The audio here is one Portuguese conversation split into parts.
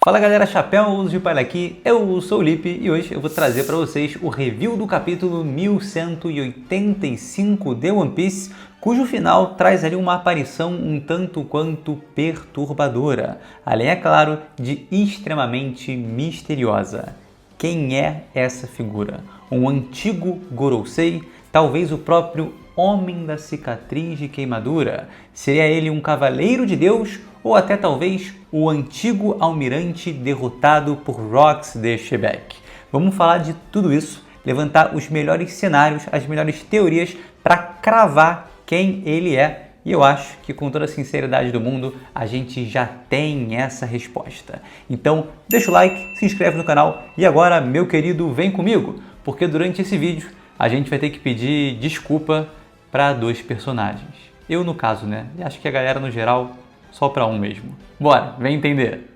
Fala galera, chapéu de palha aqui, eu sou o Lipe e hoje eu vou trazer para vocês o review do capítulo 1185 de One Piece, cujo final traz ali uma aparição um tanto quanto perturbadora, além, é claro, de extremamente misteriosa. Quem é essa figura? Um antigo Gorosei? Talvez o próprio Homem da Cicatriz de Queimadura? Seria ele um cavaleiro de Deus? Ou até talvez o antigo almirante derrotado por Rox de Shebeck? Vamos falar de tudo isso, levantar os melhores cenários, as melhores teorias para cravar quem ele é. E eu acho que, com toda a sinceridade do mundo, a gente já tem essa resposta. Então deixa o like, se inscreve no canal e agora, meu querido, vem comigo, porque durante esse vídeo a gente vai ter que pedir desculpa para dois personagens. Eu no caso, né? E acho que a galera no geral só para um mesmo. Bora, vem entender!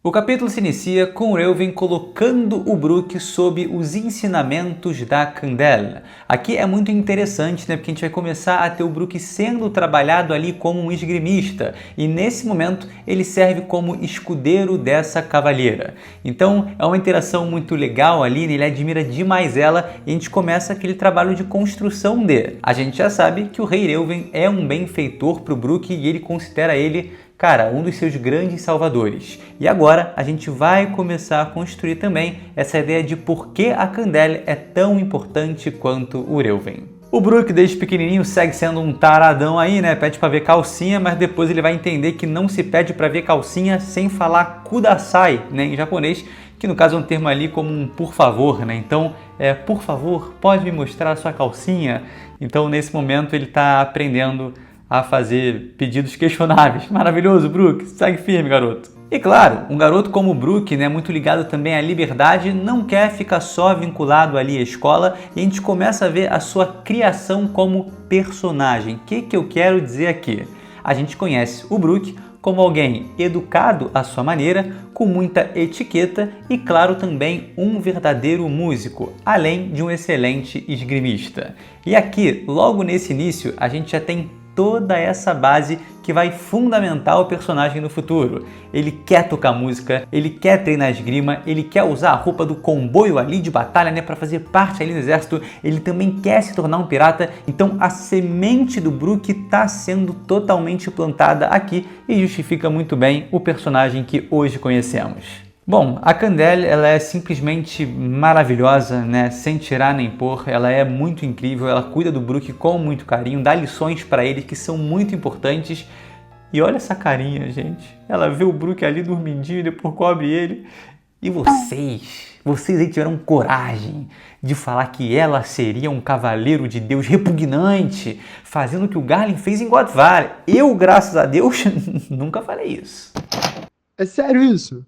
O capítulo se inicia com Reuven colocando o Brook sob os ensinamentos da Candela. Aqui é muito interessante, né? Porque a gente vai começar a ter o Brook sendo trabalhado ali como um esgrimista. E nesse momento ele serve como escudeiro dessa cavalheira. Então é uma interação muito legal ali, ele admira demais ela e a gente começa aquele trabalho de construção dele. A gente já sabe que o Rei Reuven é um benfeitor para o Brook e ele considera ele, cara, um dos seus grandes salvadores. E agora a gente vai começar a construir também essa ideia de por que a Candela é tão importante quanto o Reuven. O Brook, desde pequenininho, segue sendo um taradão aí, né? Pede pra ver calcinha, mas depois ele vai entender que não se pede pra ver calcinha sem falar kudasai, né? Em japonês, que no caso é um termo ali como um por favor, né? Então, por favor, pode me mostrar a sua calcinha? Então, nesse momento, ele tá aprendendo a fazer pedidos questionáveis. Maravilhoso, Brook, segue firme, garoto. E claro, um garoto como o Brook, né, muito ligado também à liberdade, não quer ficar só vinculado ali à escola e a gente começa a ver a sua criação como personagem. O que eu quero dizer aqui? A gente conhece o Brook como alguém educado à sua maneira, com muita etiqueta e, claro, também um verdadeiro músico, além de um excelente esgrimista. E aqui, logo nesse início, a gente já tem toda essa base que vai fundamentar o personagem no futuro. Ele quer tocar música, ele quer treinar esgrima, ele quer usar a roupa do comboio ali de batalha, né, para fazer parte ali do exército, ele também quer se tornar um pirata. Então a semente do Brook está sendo totalmente plantada aqui e justifica muito bem o personagem que hoje conhecemos. Bom, a Candela, ela é simplesmente maravilhosa, né? Sem tirar nem pôr, ela é muito incrível, ela cuida do Brook com muito carinho, dá lições para ele que são muito importantes. E olha essa carinha, gente. Ela vê o Brook ali dormindinho e depois cobre ele. E vocês aí tiveram coragem de falar que ela seria um cavaleiro de Deus repugnante, fazendo o que o Garlin fez em God Valley. Eu, graças a Deus, nunca falei isso. É sério isso?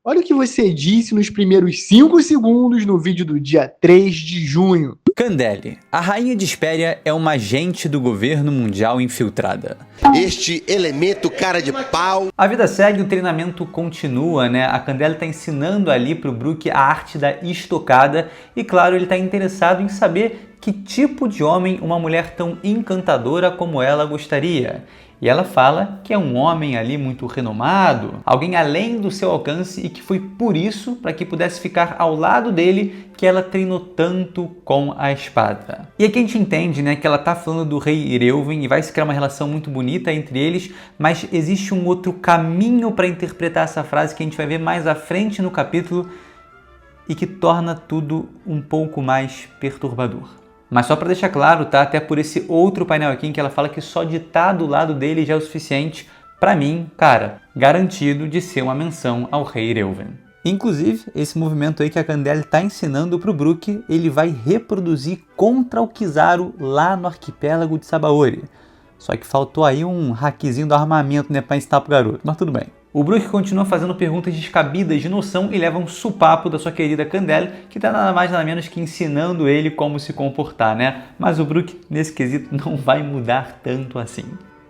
Olha o que você disse nos primeiros 5 segundos no vídeo do dia 3 de junho. Candela, a rainha de Espéria é uma agente do governo mundial infiltrada. Este elemento cara de pau. A vida segue, o treinamento continua, né? A Candela está ensinando ali para o Brook a arte da estocada e, claro, ele está interessado em saber que tipo de homem uma mulher tão encantadora como ela gostaria. E ela fala que é um homem ali muito renomado, alguém além do seu alcance e que foi por isso, para que pudesse ficar ao lado dele, que ela treinou tanto com a espada. E aqui a gente entende, né, que ela tá falando do rei Reuven e vai se criar uma relação muito bonita entre eles, mas existe um outro caminho para interpretar essa frase que a gente vai ver mais à frente no capítulo e que torna tudo um pouco mais perturbador. Mas só para deixar claro, tá? Até por esse outro painel aqui em que ela fala que só de estar do lado dele já é o suficiente, para mim, cara, garantido de ser uma menção ao rei Reuven. Inclusive, esse movimento aí que a Candela está ensinando para o Brook, ele vai reproduzir contra o Kizaru lá no arquipélago de Sabaody. Só que faltou aí um hackzinho do armamento, né, para ensinar pro garoto, mas tudo bem. O Brook continua fazendo perguntas descabidas de noção e leva um supapo da sua querida Candela, que está nada mais nada menos que ensinando ele como se comportar, né? Mas o Brook, nesse quesito, não vai mudar tanto assim.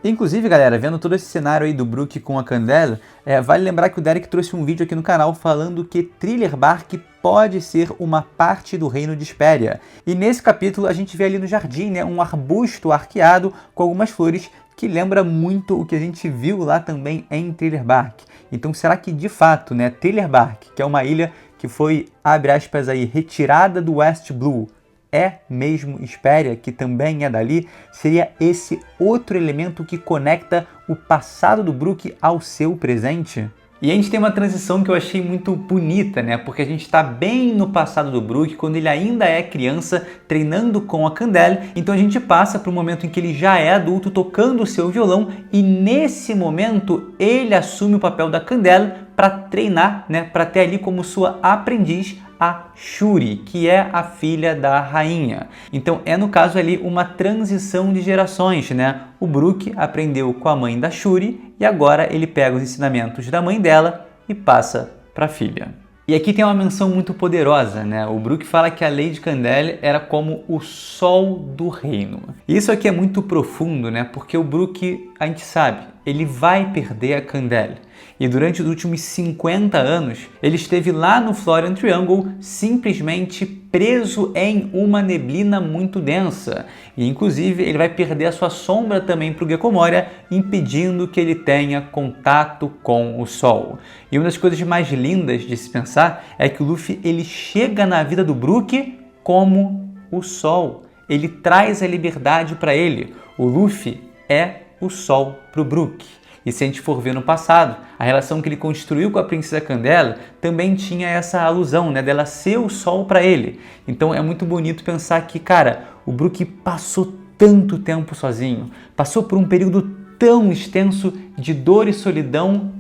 Inclusive, galera, vendo todo esse cenário aí do Brook com a Candela, vale lembrar que o Derek trouxe um vídeo aqui no canal falando que Thriller Bark pode ser uma parte do reino de Hesperia. E nesse capítulo a gente vê ali no jardim, né, um arbusto arqueado com algumas flores que lembra muito o que a gente viu lá também em Thriller Bark. Então será que de fato, né, Thriller Bark, que é uma ilha que foi, abre aspas aí, retirada do West Blue, é mesmo Hesperia, que também é dali? Seria esse outro elemento que conecta o passado do Brook ao seu presente? E a gente tem uma transição que eu achei muito bonita, né? Porque a gente está bem no passado do Brook, quando ele ainda é criança, treinando com a Candele. Então a gente passa para o momento em que ele já é adulto, tocando o seu violão. E nesse momento, ele assume o papel da Candele para treinar, né? Para ter ali como sua aprendiz a Shuri, que é a filha da rainha. Então é no caso ali uma transição de gerações, né? O Brook aprendeu com a mãe da Shuri e agora ele pega os ensinamentos da mãe dela e passa para a filha. E aqui tem uma menção muito poderosa, né? O Brook fala que a Lady Candele era como o sol do reino. E isso aqui é muito profundo, né? Porque o Brook, a gente sabe, ele vai perder a Candele. E durante os últimos 50 anos, ele esteve lá no Florian Triangle simplesmente preso em uma neblina muito densa. E inclusive ele vai perder a sua sombra também para o Gecko Moria, impedindo que ele tenha contato com o sol. E uma das coisas mais lindas de se pensar é que o Luffy ele chega na vida do Brook como o sol. Ele traz a liberdade para ele. O Luffy é o sol para o Brook. E se a gente for ver no passado, a relação que ele construiu com a Princesa Candela também tinha essa alusão, né, dela ser o sol para ele. Então é muito bonito pensar que, cara, o Brook passou tanto tempo sozinho, passou por um período tão extenso de dor e solidão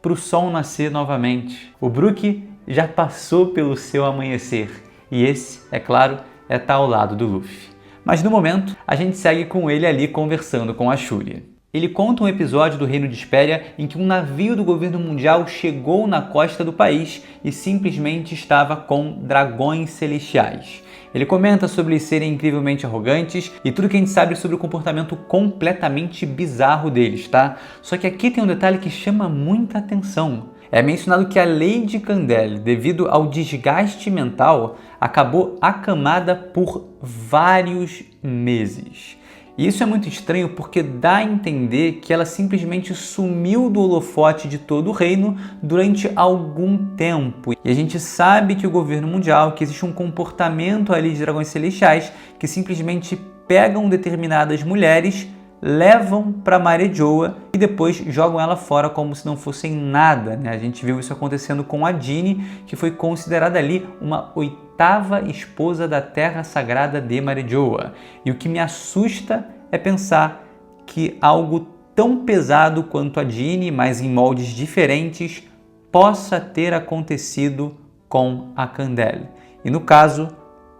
para o sol nascer novamente. O Brook já passou pelo seu amanhecer e esse, é claro, é estar ao lado do Luffy. Mas no momento, a gente segue com ele ali conversando com a Shuri. Ele conta um episódio do Reino de Hesperia em que um navio do governo mundial chegou na costa do país e simplesmente estava com dragões celestiais. Ele comenta sobre eles serem incrivelmente arrogantes e tudo que a gente sabe sobre o comportamento completamente bizarro deles, tá? Só que aqui tem um detalhe que chama muita atenção. É mencionado que a Lady Candele, devido ao desgaste mental, acabou acamada por vários meses. E isso é muito estranho porque dá a entender que ela simplesmente sumiu do holofote de todo o reino durante algum tempo. E a gente sabe que o governo mundial, que existe um comportamento ali de dragões celestiais que simplesmente pegam determinadas mulheres, levam para Marejoa e depois jogam ela fora como se não fossem nada, né? A gente viu isso acontecendo com a Jeanne, que foi considerada ali uma oitava esposa da Terra Sagrada de Marejoa. E o que me assusta é pensar que algo tão pesado quanto a Jeanne, mas em moldes diferentes, possa ter acontecido com a Candele. E no caso,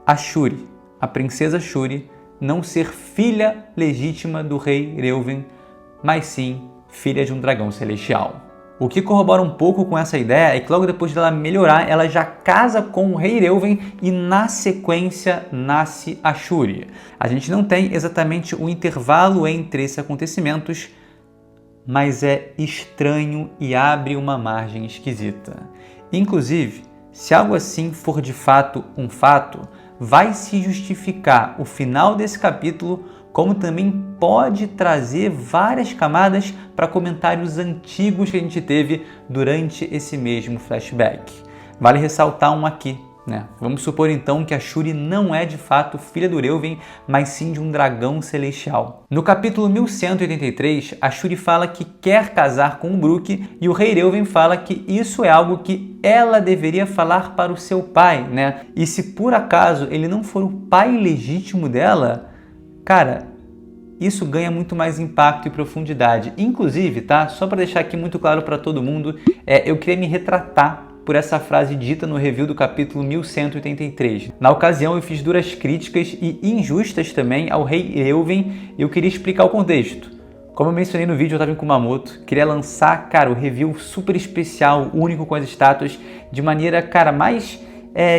a Shuri, a princesa Shuri, não ser filha legítima do rei Reuven, mas sim filha de um dragão celestial. O que corrobora um pouco com essa ideia é que logo depois dela melhorar, ela já casa com o rei Reuven e na sequência nasce a Shuri. A gente não tem exatamente o intervalo entre esses acontecimentos, mas é estranho e abre uma margem esquisita. Inclusive, se algo assim for de fato um fato, vai se justificar o final desse capítulo, como também pode trazer várias camadas para comentários antigos que a gente teve durante esse mesmo flashback. Vale ressaltar um aqui, né? Vamos supor então que a Shuri não é de fato filha do Reuven, mas sim de um dragão celestial. No capítulo 1183, a Shuri fala que quer casar com o Brook e o rei Reuven fala que isso é algo que ela deveria falar para o seu pai, né? E se por acaso ele não for o pai legítimo dela, cara, isso ganha muito mais impacto e profundidade. Inclusive, tá? Só para deixar aqui muito claro para todo mundo, eu queria me retratar por essa frase dita no review do capítulo 1183. Na ocasião eu fiz duras críticas e injustas também ao rei Reuven e eu queria explicar o contexto. Como eu mencionei no vídeo, eu estava em Kumamoto, queria lançar, cara, o review super especial, único com as estátuas, de maneira, cara, mais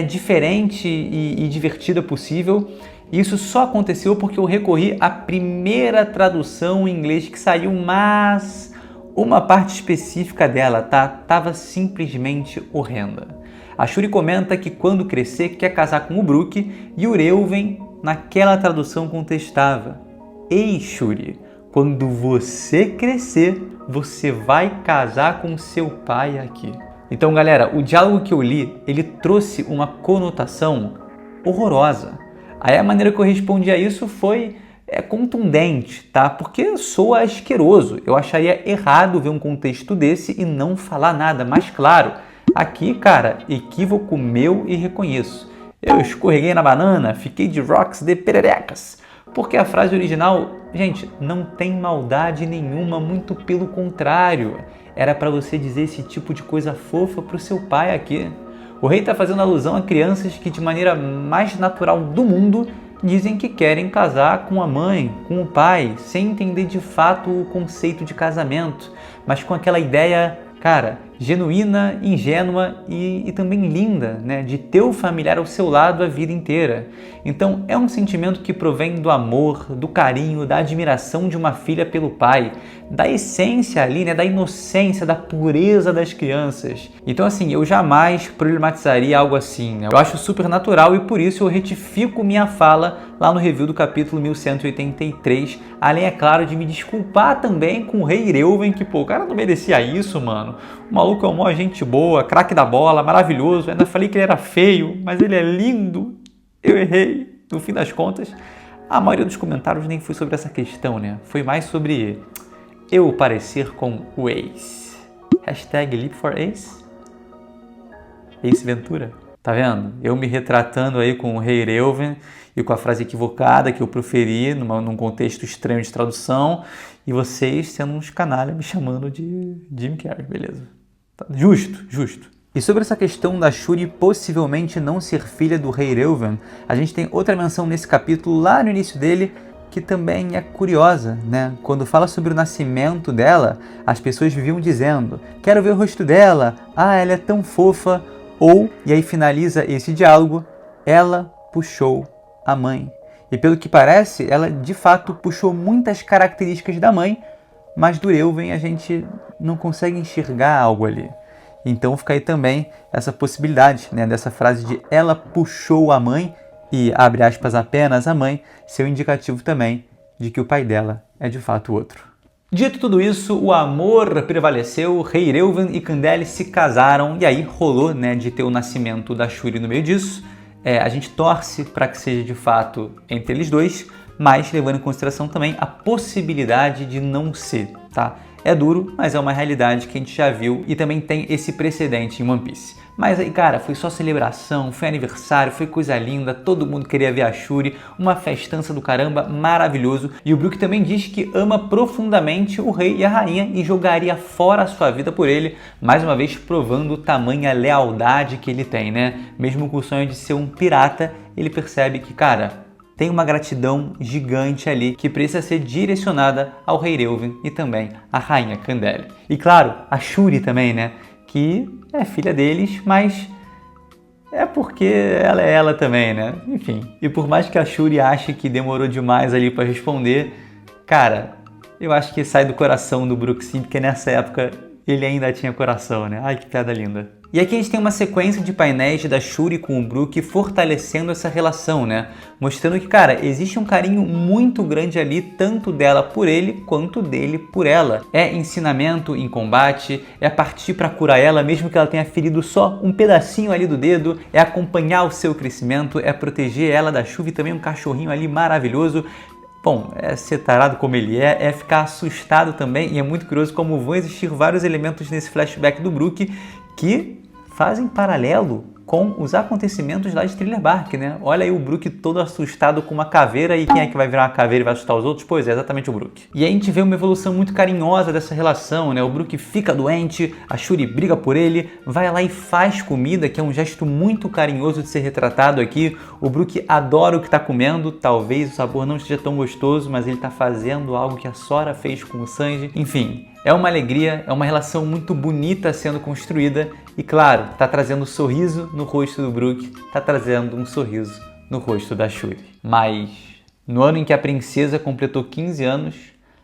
diferente e divertida possível. Isso só aconteceu porque eu recorri à primeira tradução em inglês que saiu, mas uma parte específica dela, tá? Tava simplesmente horrenda. A Shuri comenta que quando crescer quer casar com o Brook e o Reuven, naquela tradução, contestava: "Ei, Shuri, quando você crescer, você vai casar com seu pai aqui." Então, galera, o diálogo que eu li, ele trouxe uma conotação horrorosa. Aí a maneira que eu respondi a isso foi contundente, tá? Porque soa asqueroso. Eu acharia errado ver um contexto desse e não falar nada. Mas claro, aqui, cara, equívoco meu e reconheço. Eu escorreguei na banana, fiquei de rocks de pererecas. Porque a frase original, gente, não tem maldade nenhuma, muito pelo contrário. Era para você dizer esse tipo de coisa fofa pro seu pai aqui. O rei está fazendo alusão a crianças que, de maneira mais natural do mundo, dizem que querem casar com a mãe, com o pai, sem entender de fato o conceito de casamento, mas com aquela ideia, cara, genuína, ingênua e também linda, né, de ter o familiar ao seu lado a vida inteira. Então é um sentimento que provém do amor, do carinho, da admiração de uma filha pelo pai, da essência ali, né, da inocência, da pureza das crianças. Então assim, eu jamais problematizaria algo assim, né? Eu acho super natural e por isso eu retifico minha fala lá no review do capítulo 1183, além, é claro, de me desculpar também com o rei Reuven, que, pô, o cara não merecia isso, mano. O maluco é uma gente boa, craque da bola, maravilhoso. Ainda falei que ele era feio, mas ele é lindo. Eu errei. No fim das contas, a maioria dos comentários nem foi sobre essa questão, né? Foi mais sobre eu parecer com o ex. Hashtag Leap for Ace. Ace Ventura. Tá vendo? Eu me retratando aí com o rei Reuven e com a frase equivocada que eu proferi num contexto estranho de tradução, e vocês sendo uns canalha me chamando de Jim Carrey, beleza? Tá. Justo, justo. E sobre essa questão da Shuri possivelmente não ser filha do rei Reuven, a gente tem outra menção nesse capítulo, lá no início dele, que também é curiosa, né? Quando fala sobre o nascimento dela, as pessoas viviam dizendo: "Quero ver o rosto dela, ela é tão fofa", ou, e aí finaliza esse diálogo, "ela puxou a mãe". E pelo que parece, ela de fato puxou muitas características da mãe, mas do Reuven a gente não consegue enxergar algo ali. Então fica aí também essa possibilidade, né, dessa frase de "ela puxou a mãe" e, abre aspas, apenas a mãe, ser um indicativo também de que o pai dela é de fato outro. Dito tudo isso, o amor prevaleceu, rei Reuven e Candele se casaram, e aí rolou, né, de ter o nascimento da Shuri no meio disso. A gente torce para que seja de fato entre eles dois, mas levando em consideração também a possibilidade de não ser, tá? É duro, mas é uma realidade que a gente já viu e também tem esse precedente em One Piece. Mas aí, cara, foi só celebração, foi aniversário, foi coisa linda, todo mundo queria ver a Shuri, uma festança do caramba, maravilhoso. E o Brook também diz que ama profundamente o rei e a rainha e jogaria fora a sua vida por ele, mais uma vez provando tamanha lealdade que ele tem, né? Mesmo com o sonho de ser um pirata, ele percebe que, cara, tem uma gratidão gigante ali que precisa ser direcionada ao rei Reuven e também à rainha Candele. E claro, a Shuri também, né? Que é filha deles, mas é porque ela é ela também, né? Enfim. E por mais que a Shuri ache que demorou demais ali para responder, cara, eu acho que sai do coração do Brook sim, porque nessa época ele ainda tinha coração, né? Ai, que piada linda. E aqui a gente tem uma sequência de painéis da Shuri com o Brook fortalecendo essa relação, né? Mostrando que, cara, existe um carinho muito grande ali, tanto dela por ele, quanto dele por ela. É ensinamento em combate, é partir pra curar ela, mesmo que ela tenha ferido só um pedacinho ali do dedo, é acompanhar o seu crescimento, é proteger ela da chuva e também um cachorrinho ali maravilhoso. Bom, é ser tarado como ele é ficar assustado também, e é muito curioso como vão existir vários elementos nesse flashback do Brook que fazem paralelo com os acontecimentos lá de Thriller Bark, né? Olha aí o Brook todo assustado com uma caveira, e quem é que vai virar uma caveira e vai assustar os outros? Pois é, exatamente o Brook. E aí a gente vê uma evolução muito carinhosa dessa relação, né? O Brook fica doente, a Shuri briga por ele, vai lá e faz comida, que é um gesto muito carinhoso de ser retratado aqui. O Brook adora o que está comendo, talvez o sabor não esteja tão gostoso, mas ele está fazendo algo que a Sora fez com o Sanji. Enfim, é uma alegria, é uma relação muito bonita sendo construída e, claro, está trazendo um sorriso no rosto do Brook, está trazendo um sorriso no rosto da Shuri. Mas, no ano em que a princesa completou 15 anos,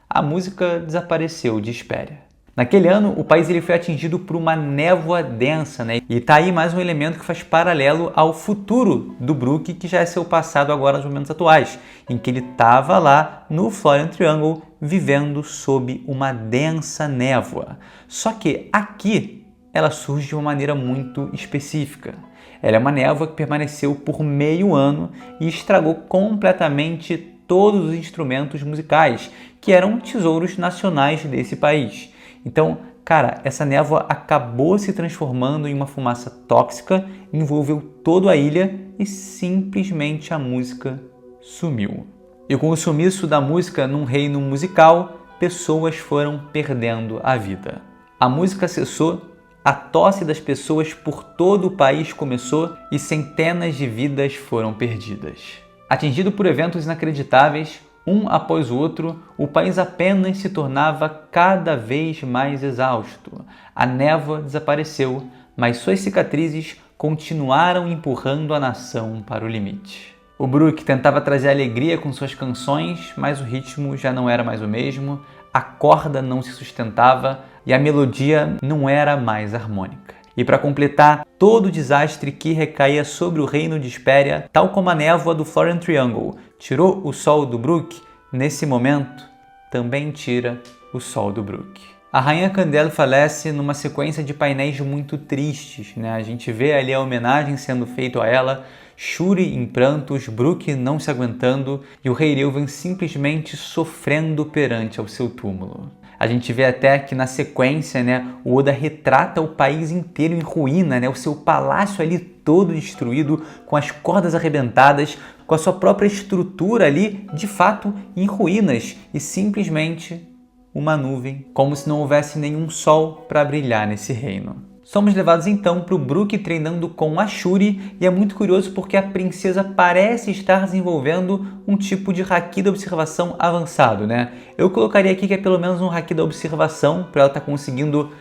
a música desapareceu de Hesperia. Naquele ano, o país ele foi atingido por uma névoa densa, né? E tá aí mais um elemento que faz paralelo ao futuro do Brook, que já é seu passado agora nos momentos atuais, em que ele estava lá no Florian Triangle vivendo sob uma densa névoa. Só que aqui ela surge de uma maneira muito específica. Ela é uma névoa que permaneceu por meio ano e estragou completamente todos os instrumentos musicais, que eram tesouros nacionais desse país. Então, cara, essa névoa acabou se transformando em uma fumaça tóxica, envolveu toda a ilha e simplesmente a música sumiu. E com o sumiço da música num reino musical, pessoas foram perdendo a vida. A música cessou, a tosse das pessoas por todo o país começou e centenas de vidas foram perdidas. Atingido por eventos inacreditáveis, um após o outro, o país apenas se tornava cada vez mais exausto. A névoa desapareceu, mas suas cicatrizes continuaram empurrando a nação para o limite. O Brook tentava trazer alegria com suas canções, mas o ritmo já não era mais o mesmo, a corda não se sustentava e a melodia não era mais harmônica. E para completar todo o desastre que recaía sobre o reino de Hesperia, tal como a névoa do Florian Triangle tirou o sol do Brook, nesse momento também tira o sol do Brook. A rainha Candele falece numa sequência de painéis muito tristes, né? A gente vê ali a homenagem sendo feita a ela, Shuri em prantos, Brook não se aguentando e o rei Reuven simplesmente sofrendo perante ao seu túmulo. A gente vê até que na sequência, né, o Oda retrata o país inteiro em ruína, né, o seu palácio ali todo destruído, com as cordas arrebentadas, com a sua própria estrutura ali, de fato, em ruínas e simplesmente uma nuvem, como se não houvesse nenhum sol para brilhar nesse reino. Somos levados então para o Brook treinando com a Shuri e é muito curioso porque a princesa parece estar desenvolvendo um tipo de haki da observação avançado, né? Eu colocaria aqui que é pelo menos um haki da observação para ela estar conseguindo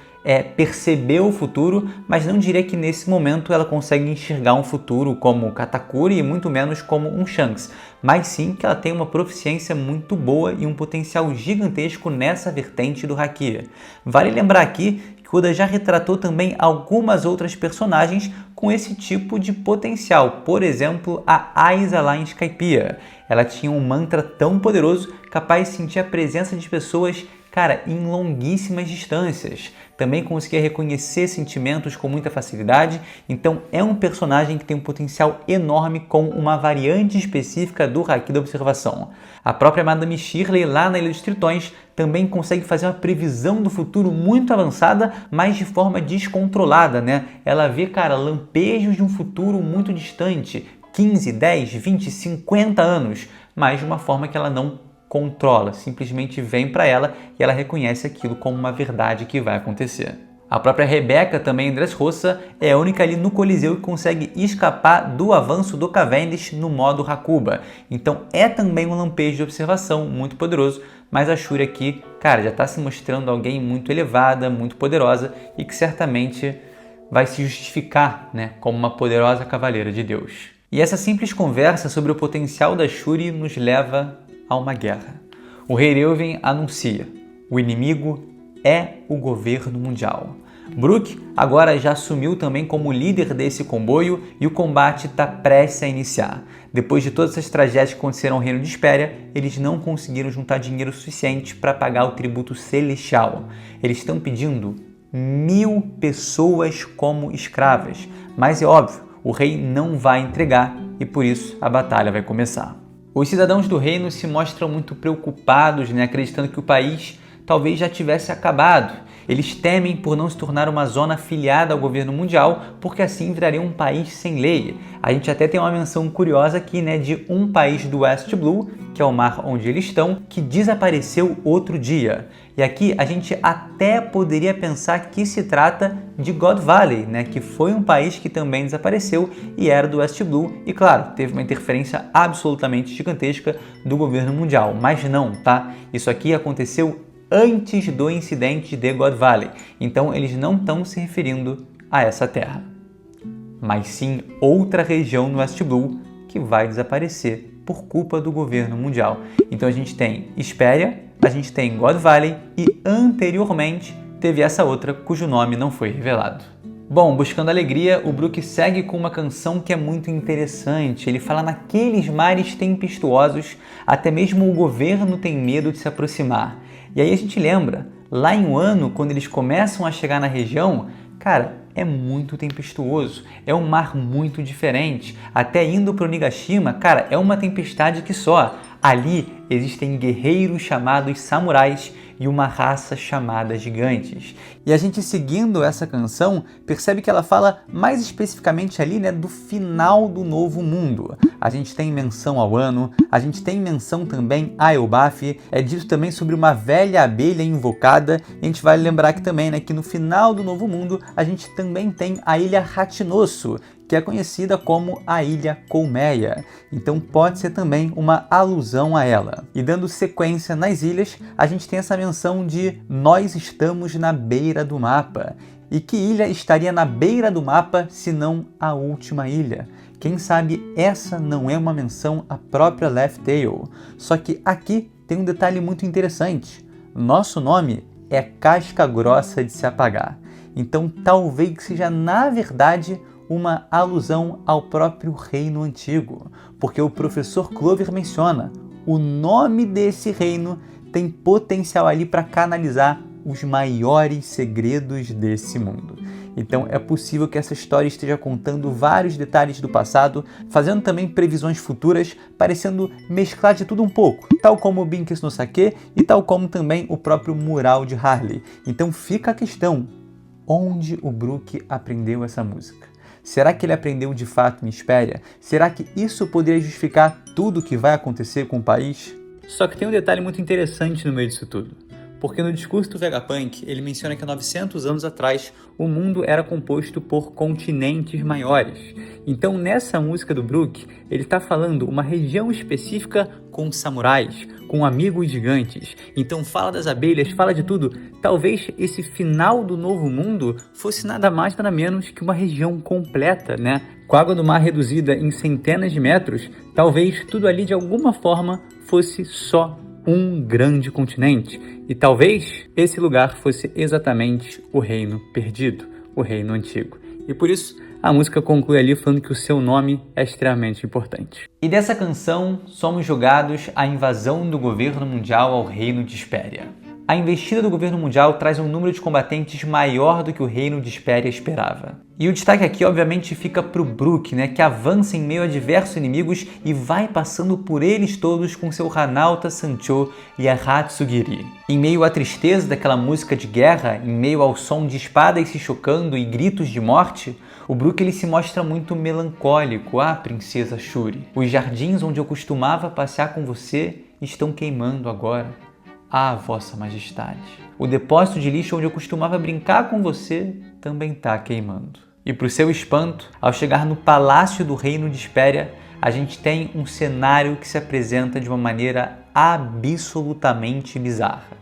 perceber o futuro, mas não diria que nesse momento ela consegue enxergar um futuro como Katakuri e muito menos como um Shanks, mas sim que ela tem uma proficiência muito boa e um potencial gigantesco nessa vertente do haki. Vale lembrar aqui que Oda já retratou também algumas outras personagens com esse tipo de potencial. Por exemplo, a Aiza lá em Skypiea. Ela tinha um mantra tão poderoso capaz de sentir a presença de pessoas, cara, em longuíssimas distâncias. Também conseguia reconhecer sentimentos com muita facilidade, então é um personagem que tem um potencial enorme com uma variante específica do haki da observação. A própria Madame Shirley lá na Ilha dos Tritões também consegue fazer uma previsão do futuro muito avançada, mas de forma descontrolada, né? Ela vê, cara, lampejos de um futuro muito distante, 15, 10, 20, 50 anos, mas de uma forma que ela não controla, simplesmente vem para ela e ela reconhece aquilo como uma verdade que vai acontecer. A própria Rebecca, também em Dressrosa, é a única ali no Coliseu que consegue escapar do avanço do Cavendish no modo Hakuba. Então é também um lampejo de observação muito poderoso, mas a Shuri aqui, cara, já está se mostrando alguém muito elevada, muito poderosa e que certamente vai se justificar, né, como uma poderosa cavaleira de Deus. E essa simples conversa sobre o potencial da Shuri nos leva a uma guerra. O rei Reuven anuncia: o inimigo é o governo mundial. Brook agora já assumiu também como líder desse comboio e o combate está prestes a iniciar. Depois de todas essas tragédias que aconteceram no reino de Hesperia, eles não conseguiram juntar dinheiro suficiente para pagar o tributo celestial. Eles estão pedindo 1000 pessoas como escravas, mas é óbvio, o rei não vai entregar e por isso a batalha vai começar. Os cidadãos do reino se mostram muito preocupados, né, acreditando que o país talvez já tivesse acabado. Eles temem por não se tornar uma zona afiliada ao governo mundial, porque assim viraria um país sem lei. A gente até tem uma menção curiosa aqui, né, de um país do West Blue, que é o mar onde eles estão, que desapareceu outro dia. E aqui a gente até poderia pensar que se trata de God Valley, né, que foi um país que também desapareceu e era do West Blue. E claro, teve uma interferência absolutamente gigantesca do governo mundial. Mas não, tá? Isso aqui aconteceu antes do incidente de God Valley. Então eles não estão se referindo a essa terra, mas sim outra região no West Blue que vai desaparecer por culpa do governo mundial. Então a gente tem Hesperia, a gente tem God Valley e anteriormente teve essa outra cujo nome não foi revelado. Bom, buscando alegria, o Brook segue com uma canção que é muito interessante. Ele fala naqueles mares tempestuosos, até mesmo o governo tem medo de se aproximar. E aí a gente lembra, lá em Wano, quando eles começam a chegar na região, cara, é muito tempestuoso, é um mar muito diferente. Até indo para o Onigashima, cara, é uma tempestade que só. Ali existem guerreiros chamados samurais e uma raça chamada gigantes. E a gente seguindo essa canção, percebe que ela fala mais especificamente ali, né, do final do Novo Mundo. A gente tem menção ao Wano, a gente tem menção também a Elbaf, é dito também sobre uma velha abelha invocada, e a gente vai lembrar aqui também, né, que no final do Novo Mundo a gente também tem a ilha Hachinosu, que é conhecida como a Ilha Colmeia. Então pode ser também uma alusão a ela. E dando sequência nas ilhas, a gente tem essa menção de nós estamos na beira do mapa. E que ilha estaria na beira do mapa se não a última ilha? Quem sabe essa não é uma menção à própria Laugh Tale. Só que aqui tem um detalhe muito interessante. Nosso nome é Casca Grossa de se Apagar. Então talvez seja na verdade uma alusão ao próprio reino antigo, porque o professor Clover menciona o nome desse reino tem potencial ali para canalizar os maiores segredos desse mundo. Então é possível que essa história esteja contando vários detalhes do passado, fazendo também previsões futuras, parecendo mesclar de tudo um pouco, tal como o Binks no Sake e tal como também o próprio mural de Harley. Então fica a questão, onde o Brook aprendeu essa música? Será que ele aprendeu de fato em Hesperia? Será que isso poderia justificar tudo o que vai acontecer com o país? Só que tem um detalhe muito interessante no meio disso tudo. Porque no discurso do Vegapunk, ele menciona que há 900 anos atrás, o mundo era composto por continentes maiores. Então, nessa música do Brook, ele está falando uma região específica com samurais, com amigos gigantes. Então, fala das abelhas, fala de tudo. Talvez esse final do Novo Mundo fosse nada mais, nada menos que uma região completa, né? Com a água do mar reduzida em centenas de metros, talvez tudo ali de alguma forma fosse só um grande continente. E talvez esse lugar fosse exatamente o reino perdido, o reino antigo. E por isso a música conclui ali falando que o seu nome é extremamente importante. E dessa canção somos jogados à invasão do governo mundial ao reino de Hesperia. A investida do governo mundial traz um número de combatentes maior do que o reino de Hesperia esperava. E o destaque aqui obviamente fica para o Brook, né, que avança em meio a diversos inimigos e vai passando por eles todos com seu Hanauta Sancho e a Hatsugiri. Em meio à tristeza daquela música de guerra, em meio ao som de espadas se chocando e gritos de morte, o Brook ele se mostra muito melancólico. Ah, princesa Shuri, os jardins onde eu costumava passear com você estão queimando agora. Ah, vossa majestade, o depósito de lixo onde eu costumava brincar com você também está queimando. E para o seu espanto, ao chegar no palácio do reino de Hesperia, a gente tem um cenário que se apresenta de uma maneira absolutamente bizarra.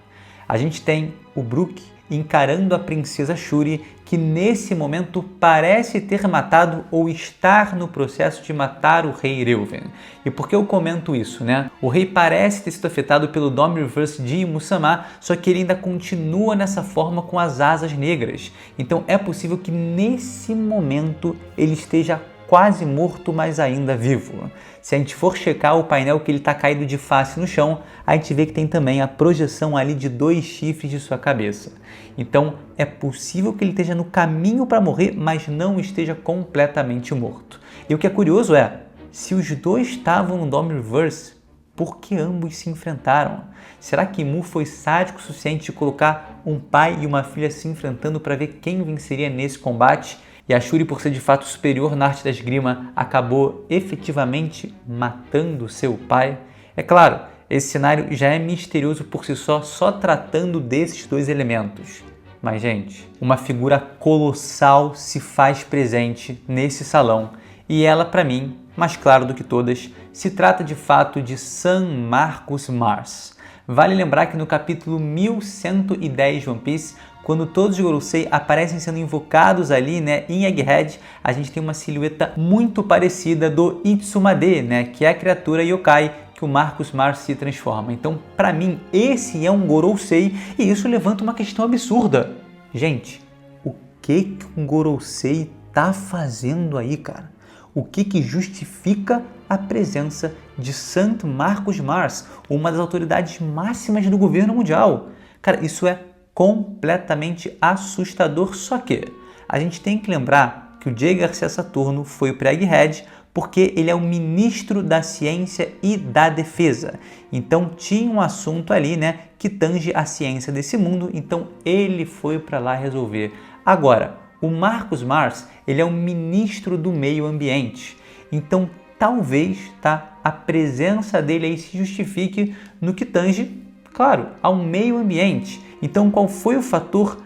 A gente tem o Brook encarando a princesa Shuri, que nesse momento parece ter matado ou estar no processo de matar o rei Reuven. E por que eu comento isso, né? O rei parece ter sido afetado pelo Dome Reverse de Musama, só que ele ainda continua nessa forma com as asas negras. Então é possível que nesse momento ele esteja quase morto, mas ainda vivo. Se a gente for checar o painel que ele está caído de face no chão, a gente vê que tem também a projeção ali de 2 chifres de sua cabeça. Então é possível que ele esteja no caminho para morrer, mas não esteja completamente morto. E o que é curioso é, se os dois estavam no Dome Reverse, por que ambos se enfrentaram? Será que Mu foi sádico o suficiente de colocar um pai e uma filha se enfrentando para ver quem venceria nesse combate? E a Shuri, por ser de fato superior na arte da esgrima, acabou efetivamente matando seu pai? É claro, esse cenário já é misterioso por si só tratando desses 2 elementos. Mas, gente, uma figura colossal se faz presente nesse salão. E ela, para mim, mais claro do que todas, se trata de fato de San Marcus Mars. Vale lembrar que no capítulo 1110 de One Piece, quando todos os Gorosei aparecem sendo invocados ali, né, em Egghead, a gente tem uma silhueta muito parecida do Itsumade, né, que é a criatura yokai que o Marcus Mars se transforma. Então, para mim, esse é um Gorosei e isso levanta uma questão absurda. Gente, o que um Gorosei tá fazendo aí, cara? O que justifica a presença de St. Marcos Mars, uma das autoridades máximas do governo mundial? Cara, isso é completamente assustador, só que a gente tem que lembrar que o J. Garcia Saturno foi o Pre-Head porque ele é o ministro da Ciência e da Defesa. Então tinha um assunto ali, né, que tange a ciência desse mundo, então ele foi para lá resolver. Agora, o Marcos Mars, ele é o ministro do Meio Ambiente. Então talvez, tá, a presença dele aí se justifique no que tange, claro, ao meio ambiente. Então qual foi o fator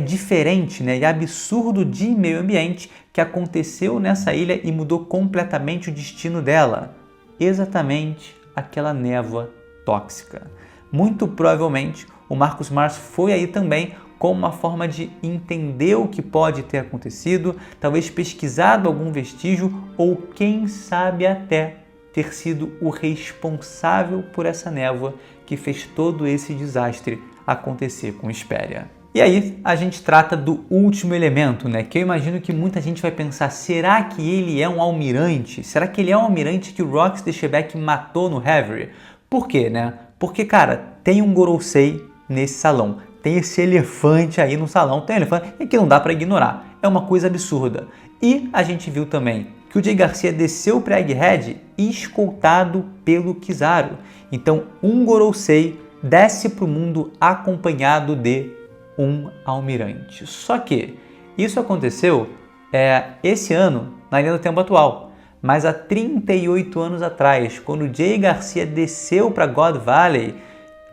diferente, né, e absurdo de meio ambiente que aconteceu nessa ilha e mudou completamente o destino dela? Exatamente aquela névoa tóxica. Muito provavelmente o Marcos Mars foi aí também como uma forma de entender o que pode ter acontecido, talvez pesquisado algum vestígio ou quem sabe até ter sido o responsável por essa névoa que fez todo esse desastre acontecer com Hesperia. E aí a gente trata do último elemento, né? Que eu imagino que muita gente vai pensar, será que ele é um almirante? Será que ele é um almirante que o Rox de Shebeck matou no Reverie? Por quê, né? Porque, cara, tem um Gorosei nesse salão. Tem esse elefante aí no salão, tem um elefante que não dá para ignorar. É uma coisa absurda. E a gente viu também que o J. Garcia desceu para Egghead escoltado pelo Kizaru. Então, um Gorosei desce para o mundo acompanhado de um almirante. Só que isso aconteceu esse ano, na linha do tempo atual. Mas há 38 anos atrás, quando o J. Garcia desceu para God Valley,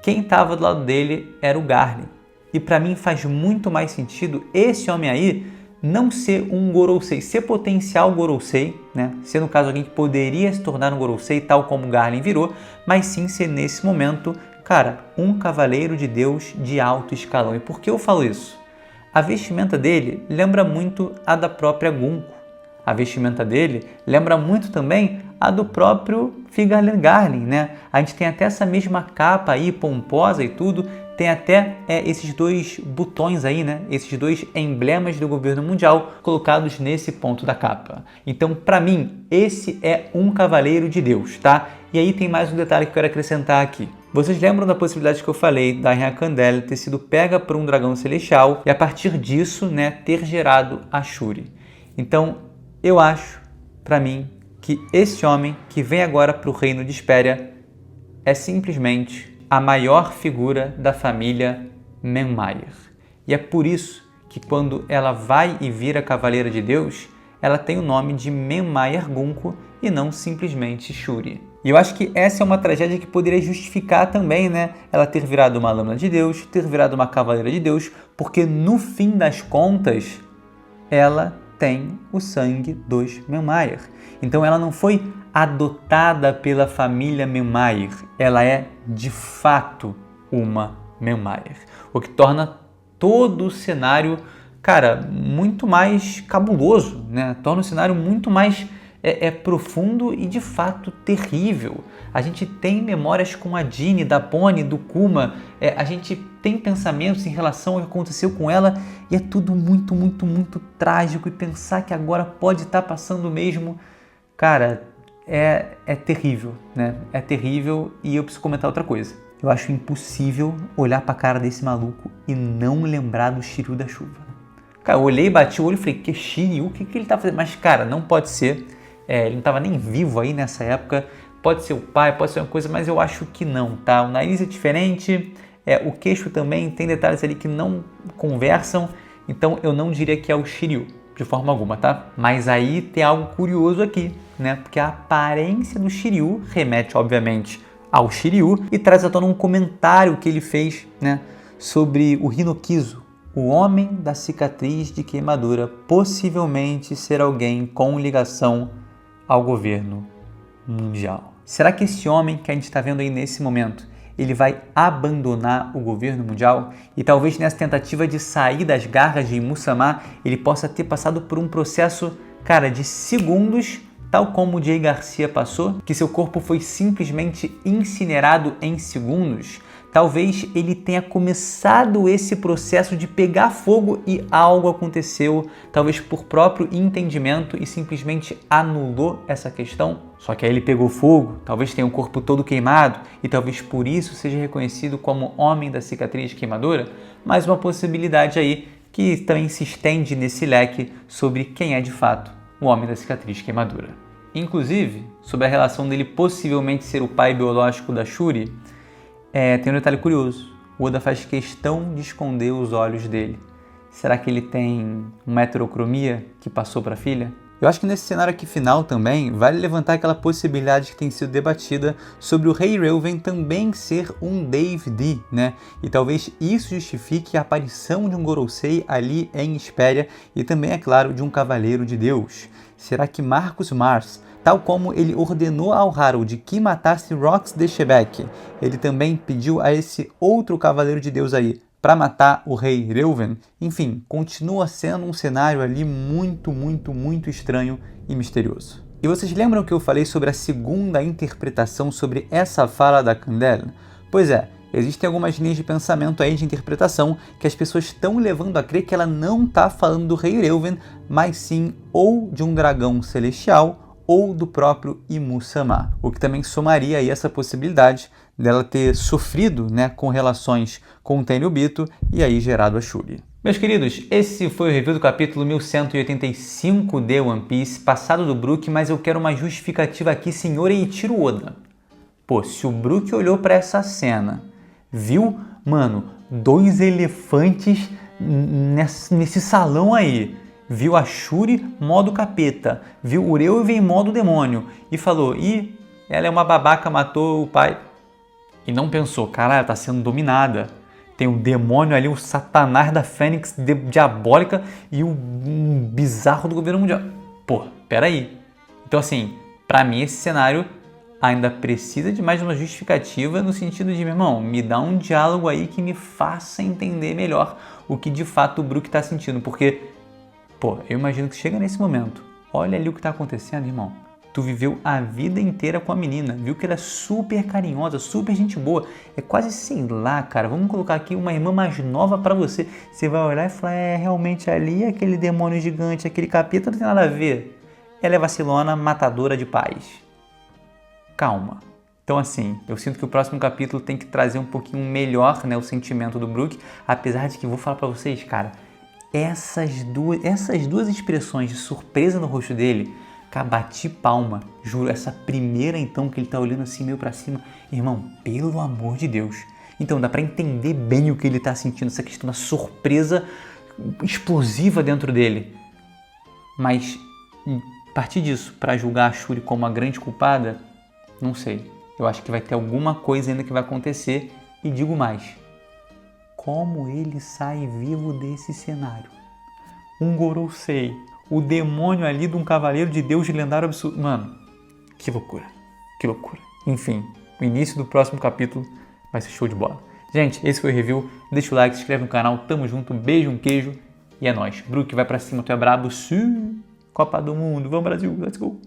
quem estava do lado dele era o Garlin. E para mim faz muito mais sentido esse homem aí não ser um Gorosei, ser potencial Gorosei, né? Ser no caso alguém que poderia se tornar um Gorosei, tal como o Garlin virou, mas sim ser nesse momento, cara, um cavaleiro de Deus de alto escalão. E por que eu falo isso? A vestimenta dele lembra muito a da própria Gunko. A vestimenta dele lembra muito também a do próprio Figarland Garlin, né? A gente tem até essa mesma capa aí, pomposa e tudo, tem até esses dois botões aí, né? Esses dois emblemas do governo mundial colocados nesse ponto da capa. Então, para mim, esse é um cavaleiro de Deus, tá? E aí tem mais um detalhe que eu quero acrescentar aqui. Vocês lembram da possibilidade que eu falei da Rainha Candela ter sido pega por um dragão celestial e a partir disso, né, ter gerado a Shuri? Então, eu acho, para mim, que esse homem que vem agora para o reino de Hesperia é simplesmente a maior figura da família Menmayer. E é por isso que quando ela vai e vira Cavaleira de Deus, ela tem o nome de Menmayer Gunko e não simplesmente Shuri. E eu acho que essa é uma tragédia que poderia justificar também, né, ela ter virado uma Lâmina de Deus, ter virado uma Cavaleira de Deus, porque no fim das contas, ela tem o sangue dos Menmayer. Então ela não foi adotada pela família Menmayer, ela é de fato uma Menmayer. O que torna todo o cenário, cara, muito mais cabuloso, né? Torna o cenário muito mais profundo e de fato terrível. A gente tem memórias com a Jeanne, da Bonnie, do Kuma, a gente tem pensamentos em relação ao que aconteceu com ela e é tudo muito, muito, muito trágico e pensar que agora pode estar passando mesmo, cara, é terrível, né? É terrível e eu preciso comentar outra coisa. Eu acho impossível olhar pra cara desse maluco e não lembrar do Shiryu da chuva. Cara, eu olhei, bati o olho e falei, que Shiryu? O que ele tá fazendo? Mas, cara, não pode ser. Ele não estava nem vivo aí nessa época. Pode ser o pai, pode ser uma coisa, mas eu acho que não, tá? O nariz é diferente, o queixo também tem detalhes ali que não conversam, então eu não diria que é o Shiryu, de forma alguma, tá? Mas aí tem algo curioso aqui, né? Porque a aparência do Shiryu remete, obviamente, ao Shiryu e traz à tona um comentário que ele fez, né, sobre o Hinokizo, o homem da cicatriz de queimadura, possivelmente ser alguém com ligação ao governo mundial. Será que esse homem que a gente está vendo aí nesse momento, ele vai abandonar o governo mundial? E talvez nessa tentativa de sair das garras de Musama, ele possa ter passado por um processo, cara, de segundos, tal como o J. Garcia passou, que seu corpo foi simplesmente incinerado em segundos. Talvez ele tenha começado esse processo de pegar fogo e algo aconteceu, talvez por próprio entendimento, e simplesmente anulou essa questão. Só que aí ele pegou fogo, talvez tenha o corpo todo queimado e talvez por isso seja reconhecido como homem da cicatriz queimadura. Mais uma possibilidade aí que também se estende nesse leque sobre quem é de fato o homem da cicatriz queimadura. Inclusive, sobre a relação dele possivelmente ser o pai biológico da Shuri, tem um detalhe curioso. O Oda faz questão de esconder os olhos dele. Será que ele tem uma heterocromia que passou para a filha? Eu acho que nesse cenário aqui final também vale levantar aquela possibilidade que tem sido debatida sobre o Rei Reuven também ser um Dave D, né? E talvez isso justifique a aparição de um Gorosei ali em Hesperia e também, é claro, de um Cavaleiro de Deus. Será que Marcus Mars, tal como ele ordenou ao Harold que matasse Rox de Shebek, ele também pediu a esse outro Cavaleiro de Deus aí para matar o Rei Reuven? Enfim, continua sendo um cenário ali muito estranho e misterioso. E vocês lembram que eu falei sobre a segunda interpretação sobre essa fala da Candela? Pois é, existem algumas linhas de pensamento aí de interpretação que as pessoas estão levando a crer que ela não está falando do Rei Reuven, mas sim ou de um dragão celestial ou do próprio Imu-sama, o que também somaria aí essa possibilidade dela ter sofrido, né, com relações com o Tenryubito e aí gerado a Shuri. Meus queridos, esse foi o review do capítulo 1185 de One Piece, passado do Brook, mas eu quero uma justificativa aqui, senhor Eiichiro Oda. Pô, se o Brook olhou para essa cena, viu, mano, 2 elefantes nesse salão aí, viu a Shuri modo capeta, viu o Reuven modo demônio e falou, ih, ela é uma babaca, matou o pai. E não pensou, caralho, tá sendo dominada. Tem um demônio ali, o satanás da Fênix diabólica e o bizarro do governo mundial. Pô, peraí. Então assim, pra mim esse cenário ainda precisa de mais uma justificativa no sentido de, meu irmão, me dá um diálogo aí que me faça entender melhor o que de fato o Brook tá sentindo. Porque, pô, eu imagino que chega nesse momento, olha ali o que tá acontecendo, irmão. Tu viveu a vida inteira com a menina, viu que ela é super carinhosa, super gente boa. É quase, sei lá, cara, vamos colocar aqui uma irmã mais nova pra você. Você vai olhar e falar, realmente ali aquele demônio gigante, aquele capeta não tem nada a ver. Ela é vacilona, matadora de paz. Calma. Então assim, eu sinto que o próximo capítulo tem que trazer um pouquinho melhor, né, o sentimento do Brook, apesar de que vou falar pra vocês, cara, essas duas expressões de surpresa no rosto dele, cara, bati palma, juro, essa primeira então que ele tá olhando assim meio pra cima, irmão, pelo amor de Deus. Então dá pra entender bem o que ele tá sentindo, essa questão da surpresa explosiva dentro dele. Mas a partir disso, pra julgar a Shuri como a grande culpada, não sei. Eu acho que vai ter alguma coisa ainda que vai acontecer e digo mais. Como ele sai vivo desse cenário? Um Gorosei, o demônio ali de um cavaleiro de Deus de lendário absurdo. Mano, que loucura, que loucura. Enfim, o início do próximo capítulo vai ser show de bola. Gente, esse foi o review. Deixa o like, se inscreve no canal. Tamo junto, beijo, um queijo. E é nóis. Brook vai pra cima, tu é brabo. Sim. Copa do Mundo. Vamos, Brasil. Let's go.